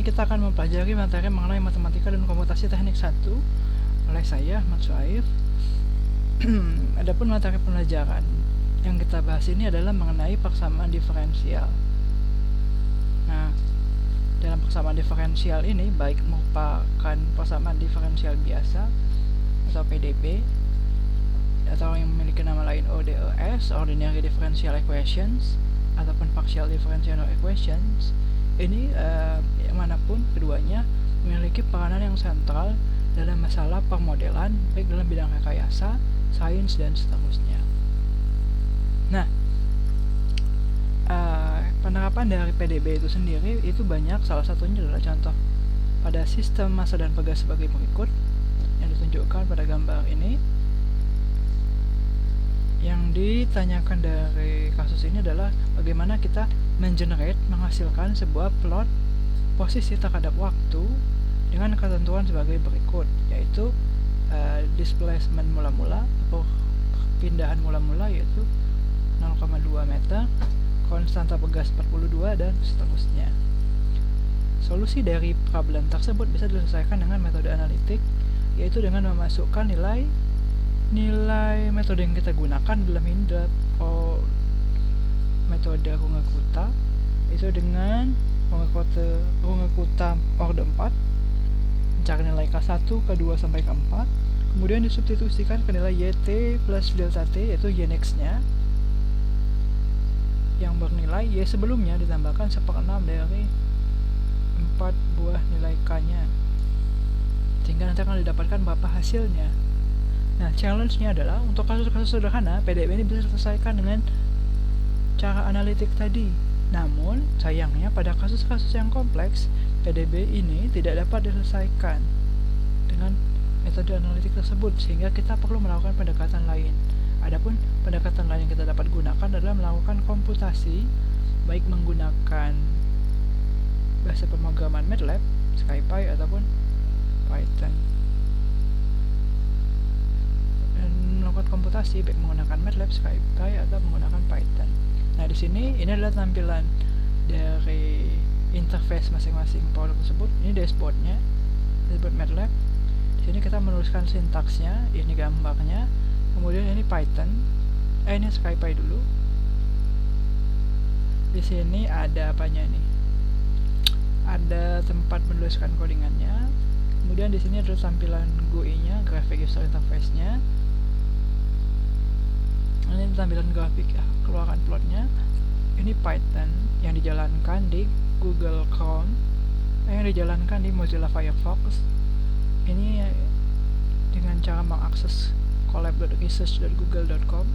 ini kita akan mempelajari materi mengenai matematika dan komputasi teknik 1 oleh saya, Ahmad Suhaif. Adapun materi pembelajaran yang kita bahas ini adalah mengenai persamaan diferensial. Nah, dalam persamaan diferensial ini baik merupakan persamaan diferensial biasa atau PDB atau yang memiliki nama lain ODES, Ordinary Differential Equations, ataupun Partial Differential Equations. Ini manapun keduanya memiliki peranan yang sentral dalam masalah permodelan baik dalam bidang rekayasa, sains, dan seterusnya. Nah, penerapan dari PDB itu sendiri itu banyak, salah satunya adalah contoh pada sistem massa dan pegas sebagai berikut yang ditunjukkan pada gambar ini. Yang ditanyakan dari kasus ini adalah bagaimana kita menghasilkan sebuah plot posisi terhadap waktu dengan ketentuan sebagai berikut, yaitu displacement mula-mula atau pindahan mula-mula yaitu 0,2 meter, konstanta pegas 42, dan seterusnya. Solusi dari problem tersebut bisa diselesaikan dengan metode analitik, yaitu dengan memasukkan nilai metode yang kita gunakan dalam ini adalah metode Runge-Kutta, itu dengan Runge-Kutta order 4, mencari nilai K1, K2 sampai K4, kemudian disubstitusikan ke nilai YT plus delta T, yaitu Ynx-nya yang bernilai Y sebelumnya ditambahkan 1/6 dari 4 buah nilai K-nya, sehingga nanti akan didapatkan berapa hasilnya. Nah, challenge-nya adalah untuk kasus-kasus sederhana, PDB ini bisa diselesaikan dengan cara analitik tadi. Namun, sayangnya pada kasus-kasus yang kompleks, PDB ini tidak dapat diselesaikan dengan metode analitik tersebut, sehingga kita perlu melakukan pendekatan lain. Adapun pendekatan lain yang kita dapat gunakan adalah melakukan komputasi, baik menggunakan bahasa pemrograman MATLAB, SciPy, ataupun Python. Melakukan komputasi baik menggunakan MATLAB, SciPy, atau menggunakan Python. Nah, di sini ini adalah tampilan dari interface masing-masing program tersebut. Ini dashboardnya, dashboard MATLAB. Di sini kita menuliskan sintaksnya, ini gambarnya. Kemudian ini Python. Ini SciPy dulu. Di sini ada apanya nih? Ada tempat menuliskan codingannya. Kemudian di sini ada tampilan GUI-nya, Graphic User Interface-nya. Ini tampilan grafik ya, keluaran plotnya. Ini Python yang dijalankan di Google Chrome, yang dijalankan di Mozilla Firefox. Ini dengan cara mengakses collab.research.google.com.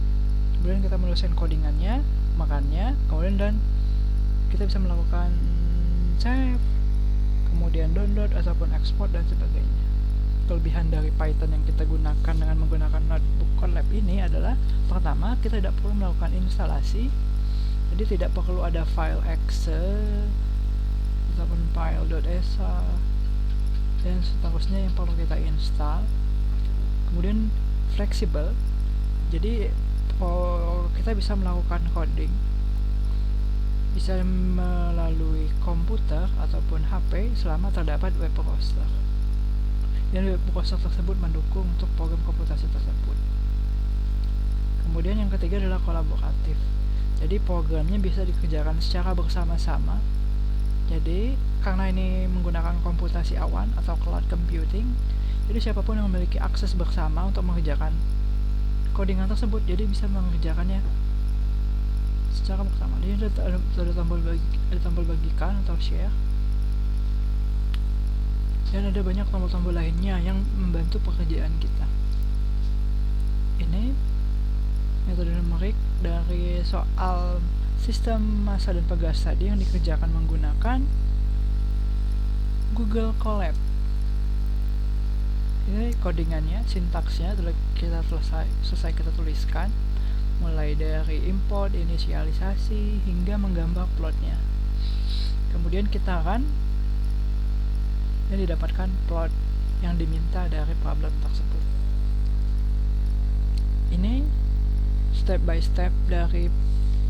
Kemudian kita menuliskan codingannya, makannya, kemudian dan kita bisa melakukan save, kemudian download ataupun ekspor dan sebagainya. Kelebihan dari Python yang kita gunakan dengan menggunakan notebook Colab ini adalah, pertama, kita tidak perlu melakukan instalasi, jadi tidak perlu ada file exe ataupun file.esa dan seterusnya yang perlu kita install. Kemudian fleksibel, jadi kita bisa melakukan coding bisa melalui komputer ataupun HP selama terdapat web browser, dan web browser tersebut mendukung untuk program komputasi tersebut. Kemudian yang ketiga adalah kolaboratif, jadi programnya bisa dikerjakan secara bersama-sama. Jadi karena ini menggunakan komputasi awan atau cloud computing, jadi siapapun yang memiliki akses bersama untuk mengerjakan codingan tersebut, jadi bisa mengerjakannya secara bersama. Jadi ada tombol bagikan atau share, dan ada banyak tombol-tombol lainnya yang membantu pekerjaan kita. Ini metode numerik dari soal sistem massa dan pegas tadi yang dikerjakan menggunakan Google Colab. Ini codingannya, sintaksnya telah kita selesai kita tuliskan, mulai dari import, inisialisasi, hingga menggambar plotnya. Kemudian kita run dan didapatkan plot yang diminta dari problem tersebut. Ini step by step dari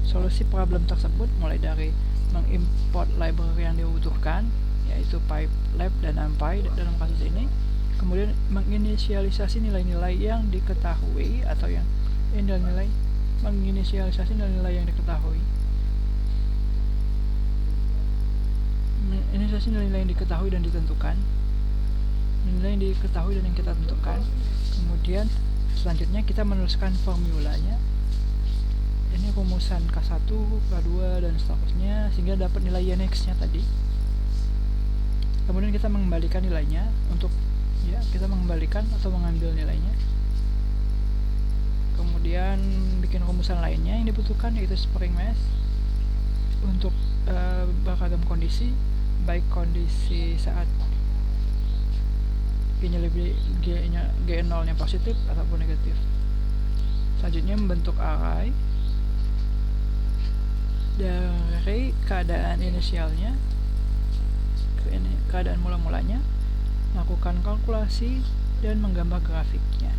solusi problem tersebut, mulai dari mengimport library yang dibutuhkan, yaitu pylab dan numpy dalam kasus ini. Kemudian menginisialisasi nilai-nilai yang diketahui atau menginisialisasi nilai-nilai yang diketahui. Menginisialisasi nilai-nilai yang diketahui dan ditentukan. Nilai yang diketahui dan yang kita tentukan. Kemudian selanjutnya kita menuliskan formulanya. Ini rumusan K1, K2 dan seterusnya sehingga dapat nilai NX-nya tadi. Kemudian kita mengembalikan nilainya kita mengembalikan atau mengambil nilainya. Kemudian bikin rumusan lainnya yang dibutuhkan, yaitu spring mass untuk beragam kondisi, baik kondisi saat G0 nya positif ataupun negatif. Selanjutnya membentuk array dari keadaan inisialnya ke keadaan mula-mulanya, lakukan kalkulasi dan menggambar grafiknya.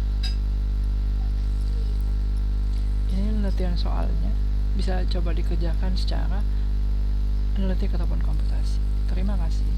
Ini latihan soalnya, bisa coba dikerjakan secara analitik ataupun komputasi. Terima kasih.